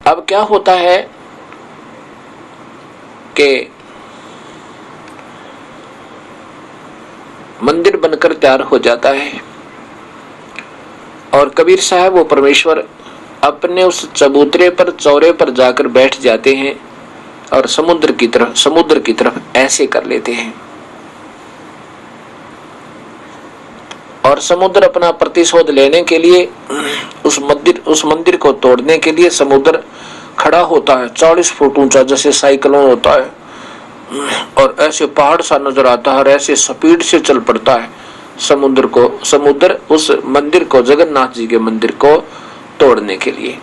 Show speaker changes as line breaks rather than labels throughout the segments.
अब क्या होता है कि मंदिर बनकर तैयार हो जाता है और कबीर साहब वो परमेश्वर अपने उस चबूतरे पर, चौरे पर जाकर बैठ जाते हैं और समुद्र की तरफ ऐसे कर लेते हैं और समुद्र अपना प्रतिशोध लेने के लिए उस मंदिर को तोड़ने के लिए समुद्र खड़ा होता है 40 फुट ऊंचा, जैसे साइक्लोन होता है, और ऐसे पहाड़ सा नजर आता है और ऐसे स्पीड से चल पड़ता है समुद्र उस मंदिर को, जगन्नाथ जी के मंदिर को तोड़ने के लिए।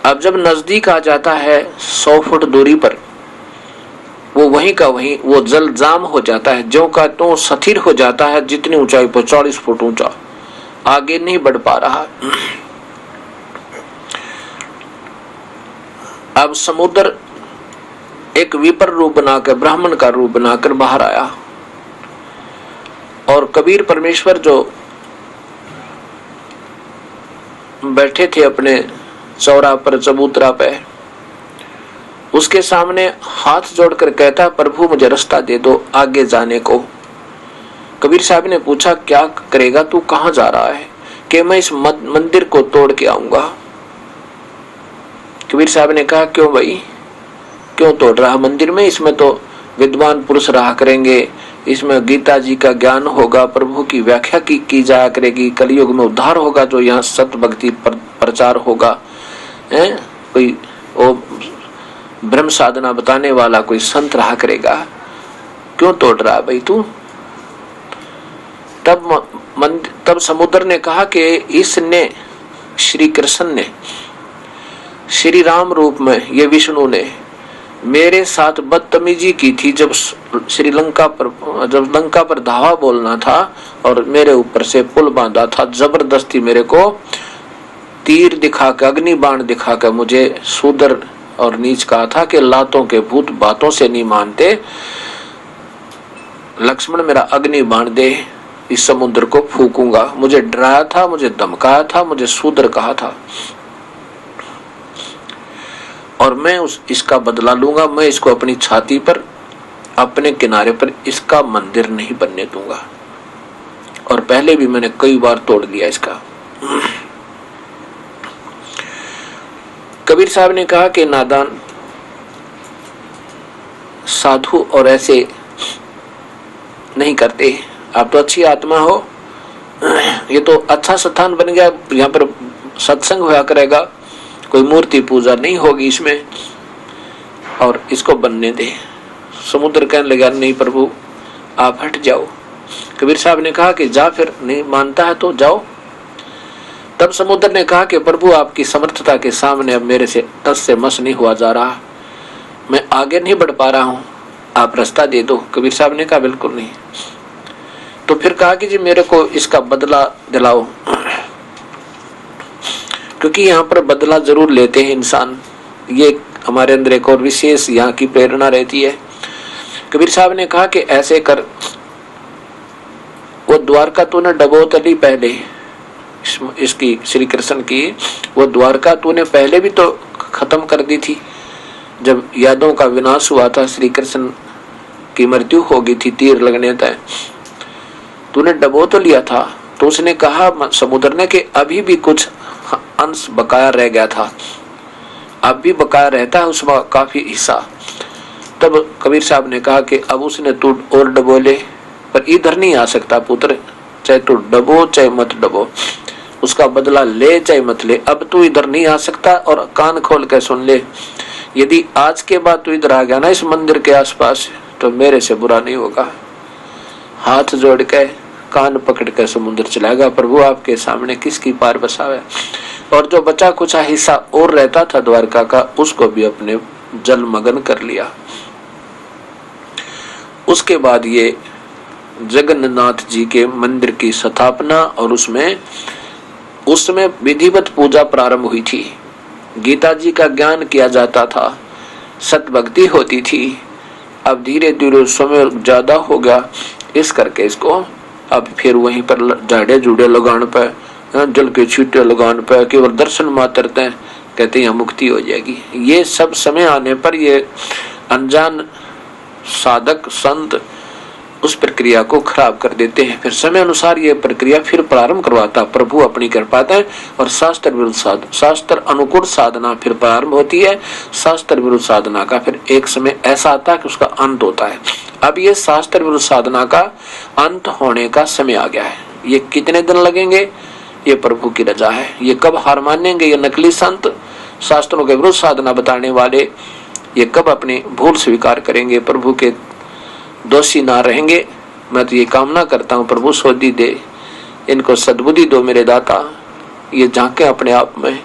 अब जब नजदीक आ जाता है 100 फुट दूरी पर, वो वहीं का वहीं वो जल जाम हो जाता है, ज्यों का त्यों स्थिर हो जाता है। जितनी ऊंचाई पर 40 फुट ऊंचा, आगे नहीं बढ़ पा रहा। अब समुद्र एक विपर रूप बनाकर, ब्राह्मण का रूप बनाकर बाहर आया और कबीर परमेश्वर जो बैठे थे अपने चौरा पर, चबूतरा पे, उसके सामने हाथ जोड़कर कहता, प्रभु मुझे रास्ता दे दो आगे जाने को। कबीर साहब ने पूछा, क्या करेगा तू, कहां जा रहा है? कि मैं इस मंदिर को तोड़ के आऊंगा। कबीर साहब ने कहा, क्यों भाई, क्यों तोड़ रहा मंदिर में? इसमें तो विद्वान पुरुष रहा करेंगे, इसमें गीता जी का ज्ञान होगा, प्रभु की व्याख्या की जाया करेगी, कलयुग में उद्धार होगा, जो यहाँ सत्य भक्ति प्रचार होगा, कोई वो ब्रह्म साधना बताने वाला कोई संत रहा करेगा, क्यों तोड़ रहा है भाई तू? तब समुद्र ने कहा कि इसने, श्री कृष्ण ने, श्री राम रूप में, ये विष्णु ने मेरे साथ बदतमीजी की थी जब लंका पर धावा बोलना था और मेरे ऊपर से पुल बांधा था। जबरदस्ती मेरे को तीर दिखाकर, अग्नि बाण दिखाकर मुझे शूद्र और नीच कहा था कि लातों के भूत बातों से नहीं मानते, लक्ष्मण मेरा अग्नि बाण दे, इस समुद्र को फूकूंगा। मुझे डराया था, मुझे धमकाया था, मुझे शूद्र कहा था और मैं इसका बदला लूंगा। मैं इसको अपनी छाती पर, अपने किनारे पर इसका मंदिर नहीं बनने दूंगा। और पहले भी मैंने कई बार तोड़ दिया इसका। कबीर साहब ने कहा कि नादान साधु और ऐसे नहीं करते, आप तो अच्छी आत्मा हो, ये तो अच्छा स्थान बन गया, यहाँ पर सत्संग होया करेगा, कोई मूर्ति पूजा नहीं होगी इसमें, और इसको बनने दे। समुद्र कहने लगा, नहीं प्रभु आप हट जाओ। कबीर साहब ने कहा कि जा, फिर नहीं मानता है तो जाओ। तब समुद्र ने कहा कि प्रभु आपकी समर्थता के सामने अब मेरे से टस से मस नहीं हुआ जा रहा, मैं आगे नहीं बढ़ पा रहा हूँ, आप रास्ता दे दो। कबीर साहब ने कहा बिल्कुल नहीं। तो फिर कहा कि जी मेरे को इसका बदला दिलाओ, क्योंकि यहाँ पर बदला जरूर लेते हैं इंसान, ये हमारे अंदर एक और विशेष यहाँ की प्रेरणा रहती है। कबीर साहब ने कहा कि ऐसे कर, वो द्वारका तूने डबोत ली पहले, इसकी श्री कृष्ण की वो द्वारका तूने पहले भी तो खत्म कर दी थी। जब यादों का विनाश हुआ था, श्री कृष्ण की मृत्यु हो गई थी तीर लगने तक, तूने डबो तो लिया था। तो उसने कहा समुद्र ने कि अभी भी कुछ अंश बकाया रह गया था, अब भी बकाया रहता है उसमें काफी हिस्सा। तब कबीर साहब ने कहा कि अब उसने तू और डबो ले, पर इधर नहीं आ सकता पुत्र, चाहे तू डबो चाहे मत डबो, उसका बदला ले चाहे मत ले, अब तू इधर नहीं आ सकता। और कान खोल के सुन ले, यदि आज के बाद तू इधर आ गया ना इस मंदिर के आसपास, तो मेरे से बुरा नहीं होगा। हाथ जोड़ के कान पकड़ कर समुद्र चलाएगा, प्रभु आपके सामने किसकी पार बसावे। और जो बचा कुछ हिस्सा और रहता था द्वारका का, उसको भी अपने जल मगन कर लिया। उसके बाद ये जगन्नाथ जी के मंदिर की स्थापना और उसमें विधिवत पूजा प्रारंभ हुई थी। गीता जी का ज्ञान किया जाता था, सत भक्ति होती थी। अब धीरे धीरे समय ज्यादा हो गया, इस करके इसको अब फिर वहीं पर झाड़े जुड़े लगान पे, जल के छींटे लगान पे, केवल दर्शन मात्र कहते हैं यहाँ मुक्ति हो जाएगी। ये सब समय आने पर ये अनजान साधक संत उस प्रक्रिया को खराब कर देते हैं। फिर समय अनुसार ये प्रक्रिया फिर प्रारंभ करवाता प्रभु अपनी कृपा है, और शास्त्र विरुद्ध शास्त्र अनुकूल साधना फिर प्रारंभ होती है। शास्त्र विरुद्ध साधना का फिर एक समय ऐसा आता है कि उसका अंत होता है। अब ये शास्त्र विरुद्ध साधना का अंत होने का समय आ गया है। ये कितने दिन लगेंगे, ये प्रभु की रजा है। ये कब हार मानेंगे ये नकली संत, शास्त्रों के विरुद्ध साधना बताने वाले, ये कब अपनी भूल स्वीकार करेंगे, प्रभु के दोषी ना रहेंगे। मैं तो ये कामना करता हूँ प्रभु सोधी दे, इनको सद्बुद्धि दो मेरे दाता। ये झांके अपने आप में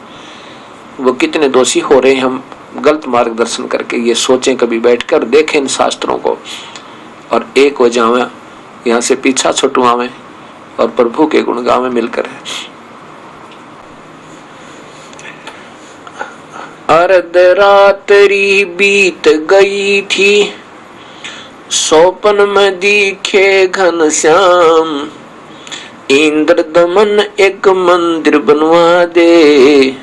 वो कितने दोषी हो रहे हैं, हम गलत मार्गदर्शन करके। ये सोचें, कभी बैठकर देखें इन शास्त्रों को और एक हो जावे, यहाँ से पीछा छुटवावे और प्रभु के गुण गावे मिलकर। अर्धरात्रि बीत गई थी, सौपन में दिखे घनश्याम, इंद्र दमन एक मंदिर बनवा दे,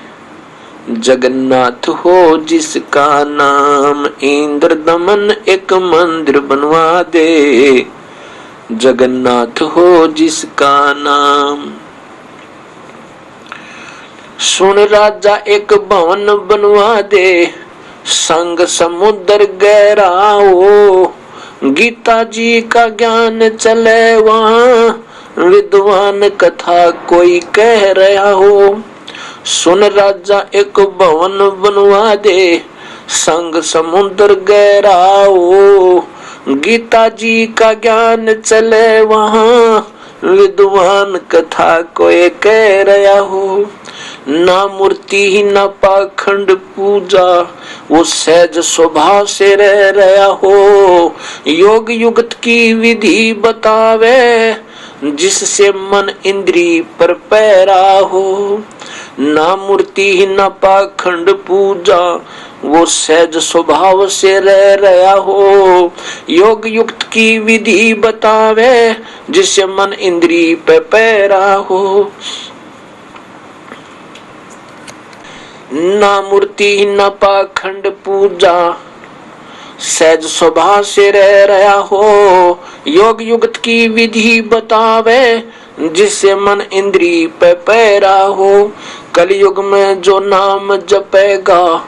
जगन्नाथ हो जिसका नाम। इंद्र दमन एक मंदिर बनवा दे, जगन्नाथ हो जिसका नाम। सुन राजा एक भवन बनवा दे, संग समुद्र गहरा हो, गीता जी का ज्ञान चले वहाँ, विद्वान कथा कोई कह रहा हो। सुन राजा एक भवन बनवा दे, संग समुद्र गहरा हो, गीता जी का ज्ञान चले वहाँ, विद्वान कथा कोई कह रहा हो। ना मूर्ति न पाखंड पूजा, वो सहज स्वभाव से रह रहा हो, योग युक्त की विधि बतावे, जिससे मन इंद्री पर पैरा हो। ना मूर्ति न पाखंड पूजा, वो सहज स्वभाव से रह रहा हो, योग युक्त की विधि बतावे, जिससे मन इंद्री पे पैरा हो। ना मूर्ति न पाखंड पूजा, सहज स्वभाव से रह रहा हो, योग युक्त की विधि बतावे, जिससे मन इंद्री पे पैरा हो। कलयुग में जो नाम जपेगा,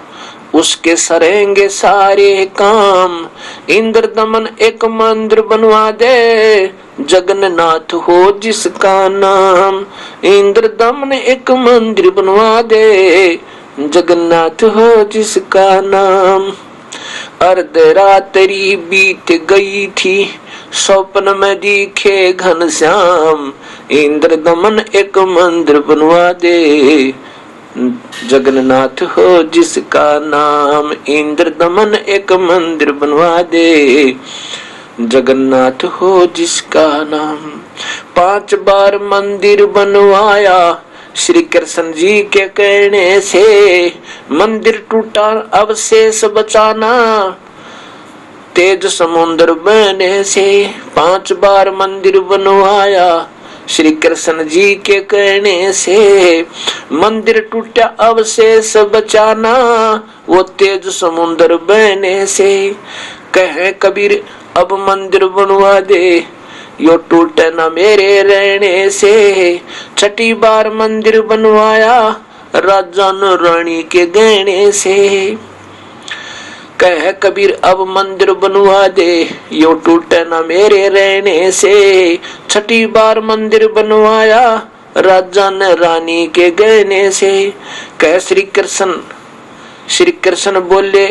उसके सरेंगे सारे काम। इंद्र दमन एक मंदिर बनवा दे, जगन्नाथ हो जिसका नाम। इंद्र दमन एक मंदिर बनवा दे, जगन्नाथ हो जिसका नाम। अर्धरात्रि बीत गई थी, स्वप्न में दिखे घनश्याम, इंद्र दमन एक मंदिर बनवा दे, जगन्नाथ हो जिसका नाम। इंद्र दमन एक मंदिर बनवा दे, जगन्नाथ हो जिसका नाम। 5 बार मंदिर बनवाया, श्री कृष्ण जी के कहने से, मंदिर टूटा अवशेष बचाना, तेज समुद्र बहने से। 5 बार मंदिर बनवाया, श्री कृष्ण जी के कहने से, मंदिर टूटा अवशेष बचाना, वो तेज समुद्र बहने से। कहे कबीर अब मंदिर बनवा दे, यो टूटे न मेरे रहने से। 6 बार मंदिर बनवाया, राजा न रानी के गहने से। कह कबीर अब मंदिर बनवा दे, यो टूटे न मेरे रहने से। 6 बार मंदिर बनवाया, राजा न रानी के गहने से। कह श्री कृष्ण बोले,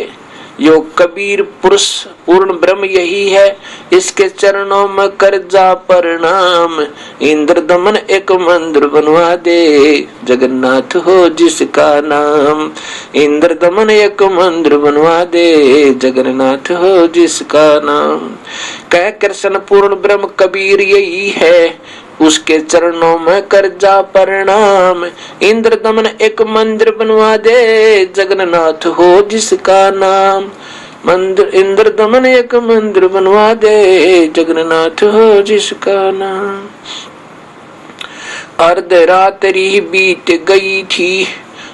यो कबीर पुरुष पूर्ण ब्रह्म यही है, इसके चरणों में कर जा प्रणाम। इंद्र दमन एक मंदिर बनवा दे, जगन्नाथ हो जिसका नाम। इंद्र दमन एक मंदिर बनवा दे, जगन्नाथ हो जिसका नाम। कह कृष्ण पूर्ण ब्रह्म कबीर यही है, उसके चरणों में कर जा प्रणाम। इंद्र दमन एक मंदिर बनवा दे, जगन्नाथ हो जिसका नाम। मंदिर इंद्र दमन एक मंदिर बनवा दे, जगन्नाथ हो जिसका नाम। अर्धरात्रि बीत गई थी,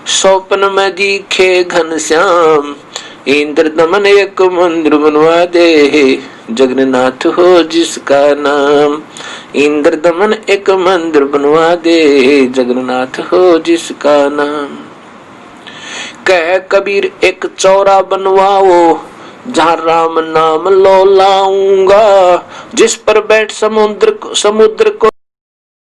स्वप्न में दिखे घनश्याम, इंद्र दमन एक मंदिर बनवा दे, जगन्नाथ हो जिसका नाम। इंद्र दमन एक मंदिर बनवा दे, जगन्नाथ हो जिसका नाम। कह कबीर एक चौरा बनवाओ, जहाँ राम नाम लो लाऊंगा, जिस पर बैठ समुद्र को